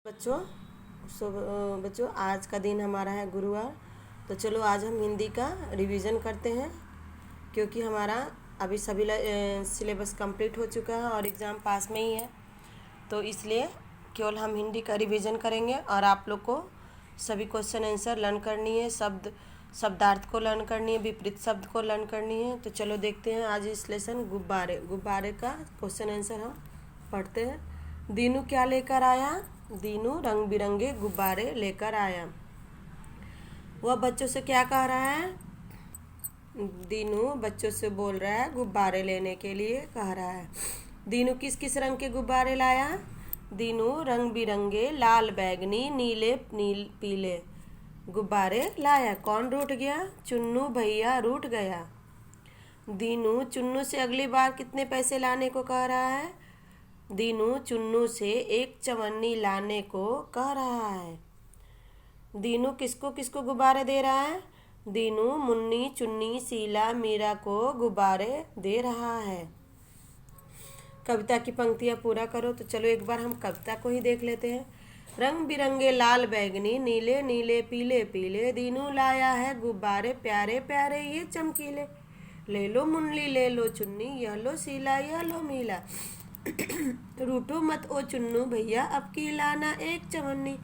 बच्चों बच्चों आज का दिन हमारा है गुरुवार। तो चलो आज हम हिंदी का रिवीजन करते हैं, क्योंकि हमारा अभी सभी सिलेबस कंप्लीट हो चुका है और एग्ज़ाम पास में ही है। तो इसलिए केवल हम हिंदी का रिवीजन करेंगे और आप लोग को सभी क्वेश्चन आंसर लर्न करनी है, शब्दार्थ को लर्न करनी है, विपरीत शब्द को लर्न करनी है। तो चलो देखते हैं आज इस लेसन गुब्बारे का क्वेश्चन आंसर हम पढ़ते हैं। दीनू क्या लेकर आया? दीनू रंग बिरंगे गुब्बारे लेकर आया। वह बच्चों से क्या कह रहा है? दीनू बच्चों से बोल रहा है गुब्बारे लेने के लिए कह रहा है। दीनू किस किस रंग के गुब्बारे लाया? दीनू रंग बिरंगे लाल, बैगनी, नीले, पीले गुब्बारे लाया। कौन रूठ गया? चुन्नू भैया रूठ गया। दीनू चुन्नू से अगली बार कितने पैसे लाने को कह रहा है? दीनू चुन्नू से एक चवन्नी लाने को कह रहा है। दीनू किसको किसको गुब्बारे दे रहा है? दीनू मुन्नी, चुन्नी, शीला, मीरा को गुब्बारे दे रहा है। कविता की पंक्तियाँ पूरा करो। तो चलो एक बार हम कविता को ही देख लेते हैं। रंग बिरंगे लाल, बैगनी, नीले नीले, पीले पीले, दीनू लाया है गुब्बारे प्यारे प्यारे ये चमकीले। ले लो मुन्नी, ले लो चुन्नी, यह लो शीला, यह लो मीला। रूठो मत ओ चुन्नू भैया, अब की लाना एक चवन्नी।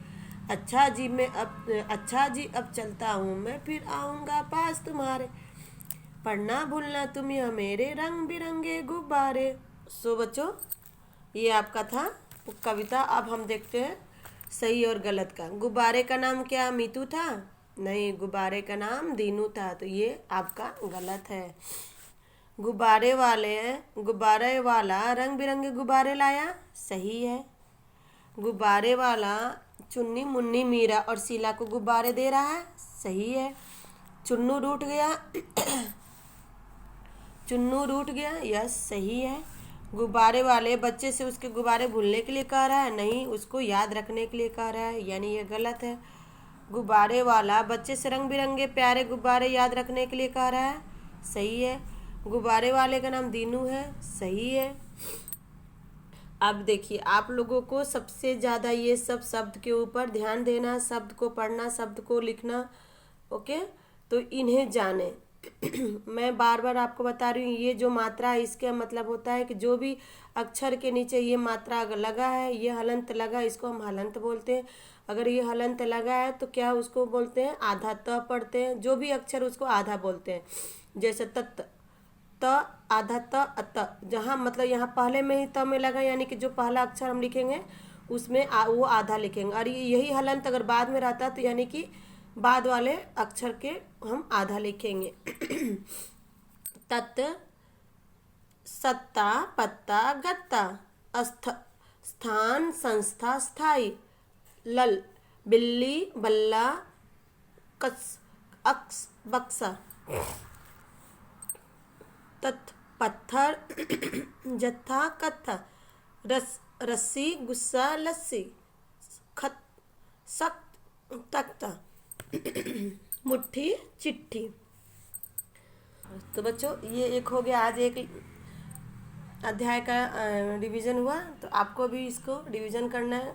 अच्छा जी अब चलता हूँ मैं, फिर आऊँगा पास तुम्हारे। पढ़ना भूलना तुम यह मेरे रंग बिरंगे गुब्बारे। सो बच्चों, ये आपका था कविता। अब हम देखते हैं सही और गलत का। गुब्बारे का नाम क्या मीतू था? नहीं, गुब्बारे का नाम दीनू था। तो ये आपका गलत है। गुब्बारे वाला रंग बिरंगे गुब्बारे लाया, सही है। गुब्बारे वाला चुन्नी, मुन्नी, मीरा और शीला को गुब्बारे दे रहा है, सही है। चुन्नू रूठ गया, यह सही है। गुब्बारे वाले बच्चे से उसके गुब्बारे भूलने के लिए कह रहा है, नहीं, उसको याद रखने के लिए कह रहा है, यानी यह गलत है। गुब्बारे वाला बच्चे से रंग बिरंगे प्यारे गुब्बारे याद रखने के लिए कह रहा है, सही है। गुब्बारे वाले का नाम दीनू है, सही है। अब देखिए, आप लोगों को सबसे ज़्यादा ये सब शब्द के ऊपर ध्यान देना, शब्द को पढ़ना, शब्द को लिखना, ओके। तो इन्हें जाने। मैं बार बार आपको बता रही हूँ, ये जो मात्रा है इसका मतलब होता है कि जो भी अक्षर के नीचे ये मात्रा लगा है, ये हलंत लगा, इसको हम हलंत बोलते हैं। अगर ये हलंत लगा है तो क्या उसको बोलते हैं? आधा त पढ़ते हैं। जो भी अक्षर उसको आधा बोलते हैं। जैसे त आधा त अत, जहाँ मतलब यहाँ पहले में ही त में लगा, यानी कि जो पहला अक्षर हम लिखेंगे उसमें वो आधा लिखेंगे। और यही हलंत अगर बाद में रहता तो यानी कि बाद वाले अक्षर के हम आधा लिखेंगे। तत्, सत्ता, पत्ता, गत्ता, स्थान, संस्था, स्थाई, लल, बिल्ली, बल्ला, अक्स, बक्सा, तत्, पत्थर, जत्था, कत्था, रस्सी, गुस्सा, लस्सी, खत, सख्त, तख्ता, मुट्ठी, चिट्ठी। तो बच्चों, ये एक हो गया, आज एक अध्याय का रिवीजन हुआ। तो आपको भी इसको रिवीजन करना है।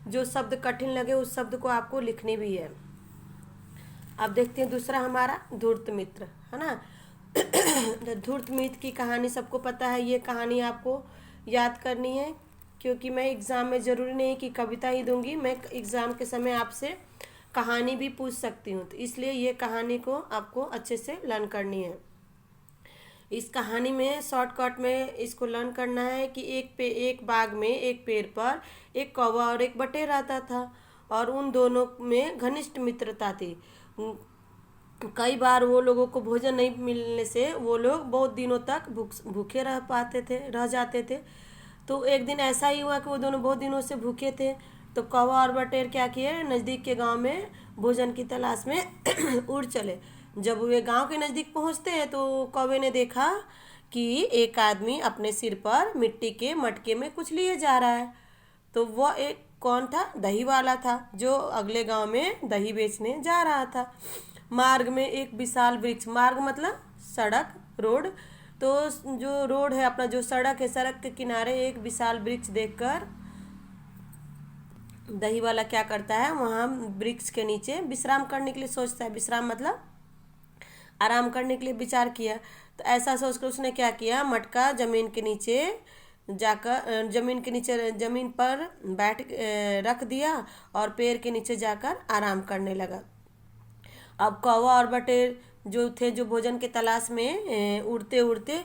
जो शब्द कठिन लगे उस शब्द को आपको लिखनी भी है। अब देखते हैं दूसरा हमारा धूर्त मित्र, है ना। धूर्त मित्र की कहानी सबको पता है। ये कहानी आपको याद करनी है, क्योंकि मैं एग्ज़ाम में ज़रूरी नहीं कि कविता ही दूंगी, मैं एग्ज़ाम के समय आपसे कहानी भी पूछ सकती हूँ। तो इसलिए ये कहानी को आपको अच्छे से लर्न करनी है। इस कहानी में शॉर्टकट में इसको लर्न करना है कि एक बाग में एक पेड़ पर एक कौवा और एक बटेर रहता था, और उन दोनों में घनिष्ठ मित्रता थी। कई बार वो लोगों को भोजन नहीं मिलने से वो लोग बहुत दिनों तक भूखे रह जाते थे। तो एक दिन ऐसा ही हुआ कि वो दोनों बहुत दिनों से भूखे थे। तो कौवा और बटेर क्या किए, नज़दीक के गांव में भोजन की तलाश में उड़ चले। जब वे गांव के नज़दीक पहुंचते हैं तो कौवे ने देखा कि एक आदमी अपने सिर पर मिट्टी के मटके में कुछ लिए जा रहा है। तो वह एक कौन था? दही वाला था, जो अगले गांव में दही बेचने जा रहा था। मार्ग में एक विशाल वृक्ष, मार्ग मतलब सड़क, रोड। तो जो रोड है अपना, जो सड़क है, सड़क के किनारे एक विशाल वृक्ष देखकर दही वाला क्या करता है, वहाँ वृक्ष के नीचे विश्राम करने के लिए सोचता है। विश्राम मतलब आराम करने के लिए विचार किया। तो ऐसा सोचकर उसने क्या किया, मटका जमीन के नीचे जाकर जमीन पर रख दिया और पेड़ के नीचे जाकर आराम करने लगा। अब कौवा और बटेर जो भोजन के तलाश में उड़ते उड़ते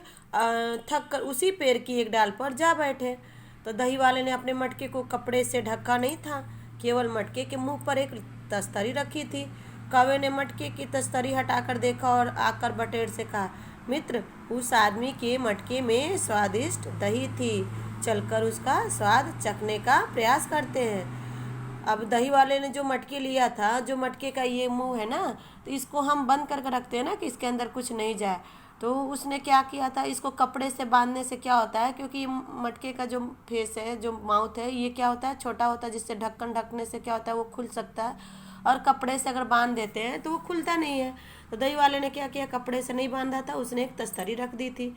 थक कर उसी पेड़ की एक डाल पर जा बैठे। तो दही वाले ने अपने मटके को कपड़े से ढका नहीं था, केवल मटके के मुंह पर एक तस्तरी रखी थी। कौवे ने मटके की तस्तरी हटाकर देखा और आकर बटेर से कहा, मित्र, उस आदमी के मटके में स्वादिष्ट दही थी, चलकर उसका स्वाद चखने का प्रयास करते हैं। अब दही वाले ने जो मटके लिया था, जो मटके का ये मुंह है ना, तो इसको हम बंद करके रखते हैं ना कि इसके अंदर कुछ नहीं जाए। तो उसने क्या किया था, इसको कपड़े से बांधने से क्या होता है, क्योंकि मटके का जो फेस है, जो माउथ है, ये क्या होता है, छोटा होता है, जिससे ढक्कन ढकने से क्या होता है, वो खुल सकता है। और कपड़े से अगर बांध देते हैं तो वो खुलता नहीं है। तो दही वाले ने क्या किया, कपड़े से नहीं बांधा था, उसने एक तस्तरी रख दी थी।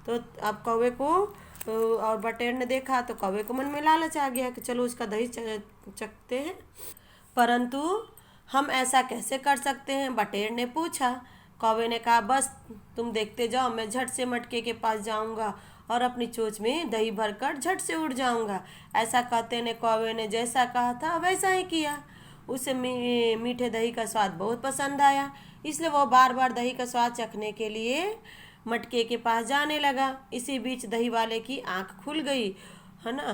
तो अब कौवे को और बटेर ने देखा तो कौवे को मन में लालच आ गया कि चलो उसका दही चखते हैं। परंतु हम ऐसा कैसे कर सकते हैं, बटेर ने पूछा। कौवे ने कहा, बस तुम देखते जाओ, मैं झट से मटके के पास जाऊंगा और अपनी चोंच में दही भरकर झट से उड़ जाऊंगा। ऐसा कहते ने कौवे ने जैसा कहा था वैसा ही किया। उसे मीठे दही का स्वाद बहुत पसंद आया, इसलिए वो बार बार दही का स्वाद चखने के लिए मटके के पास जाने लगा। इसी बीच दही वाले की आंख खुल गई, है ना।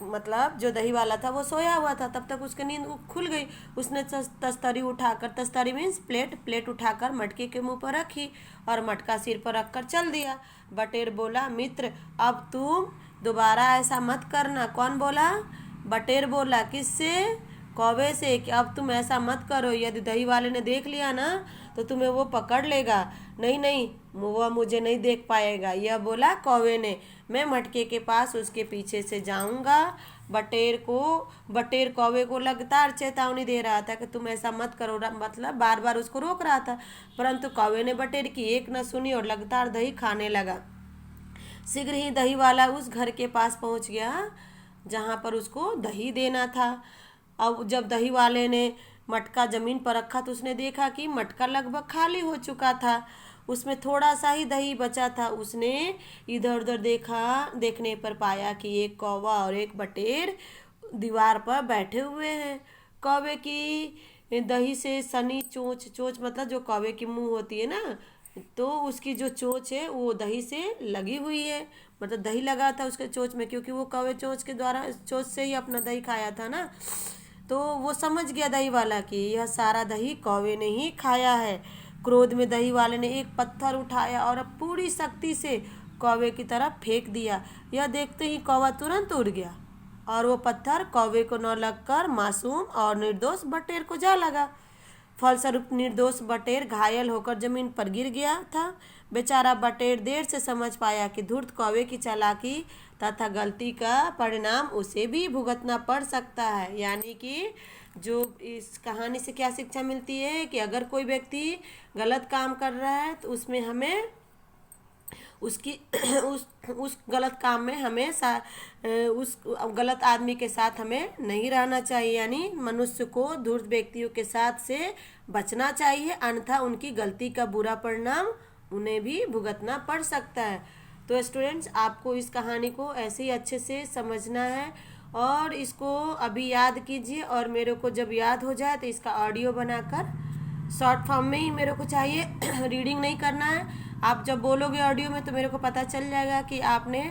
मतलब जो दही वाला था वो सोया हुआ था, तब तक उसकी नींद खुल गई। उसने तस्तरी उठाकर, तस्तरी मीन्स प्लेट उठाकर मटके के मुंह पर रखी और मटका सिर पर रखकर चल दिया। बटेर बोला, मित्र, अब तुम दोबारा ऐसा मत करना। कौन बोला? बटेर बोला। किससे? कौवे से, कि अब तुम ऐसा मत करो, यदि दही वाले ने देख लिया ना तो तुम्हें वो पकड़ लेगा। नहीं, वो मुझे नहीं देख पाएगा, यह बोला कौवे ने। मैं मटके के पास उसके पीछे से जाऊंगा। बटेर कौवे को लगातार चेतावनी दे रहा था कि तुम ऐसा मत करो, मतलब बार बार उसको रोक रहा था। परंतु कौवे ने बटेर की एक न सुनी और लगातार दही खाने लगा। शीघ्र ही दही वाला उस घर के पास पहुंच गया जहां पर उसको दही देना था। अब जब दही वाले ने मटका जमीन पर रखा तो उसने देखा कि मटका लगभग खाली हो चुका था, उसमें थोड़ा सा ही दही बचा था। उसने इधर उधर देखा, देखने पर पाया कि एक कौवा और एक बटेर दीवार पर बैठे हुए हैं। कौवे की दही से सनी चोंच मतलब जो कौवे की मुंह होती है ना, तो उसकी जो चोंच है वो दही से लगी हुई है, मतलब दही लगा था उसके चोंच में, क्योंकि वो कौवे चोंच से ही अपना दही खाया था ना। तो वो समझ गया दही वाला कि यह सारा दही कौवे ने ही खाया है। क्रोध में दही वाले ने एक पत्थर उठाया और पूरी शक्ति से कौवे की तरफ फेंक दिया। यह देखते ही कौवा तुरंत उड़ गया और वो पत्थर कौवे को न लगकर मासूम और निर्दोष बटेर को जा लगा। फलस्वरूप निर्दोष बटेर घायल होकर जमीन पर गिर गया था। बेचारा बटेर देर से समझ पाया कि धूर्त कौवे की चालाकी तथा गलती का परिणाम उसे भी भुगतना पड़ सकता है। यानी कि जो इस कहानी से क्या शिक्षा मिलती है कि अगर कोई व्यक्ति गलत काम कर रहा है तो उसमें हमें उसकी उस गलत काम में हमें उस गलत आदमी के साथ हमें नहीं रहना चाहिए। यानी मनुष्य को धूर्त व्यक्तियों के साथ से बचना चाहिए, अन्यथा उनकी गलती का बुरा परिणाम उन्हें भी भुगतना पड़ सकता है। तो स्टूडेंट्स, आपको इस कहानी को ऐसे ही अच्छे से समझना है और इसको अभी याद कीजिए, और मेरे को जब याद हो जाए तो इसका ऑडियो बनाकर शॉर्ट फॉर्म में ही मेरे को चाहिए, रीडिंग नहीं करना है। आप जब बोलोगे ऑडियो में तो मेरे को पता चल जाएगा कि आपने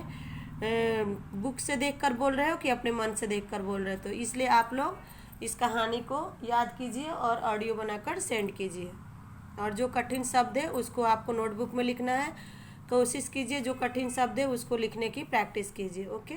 बुक से देखकर बोल रहे हो कि अपने मन से देखकर बोल रहे हो। तो इसलिए आप लोग इस कहानी को याद कीजिए और ऑडियो बनाकर सेंड कीजिए। और जो कठिन शब्द है उसको आपको नोटबुक में लिखना है। कोशिश कीजिए जो कठिन शब्द है उसको लिखने की प्रैक्टिस कीजिए। ओके।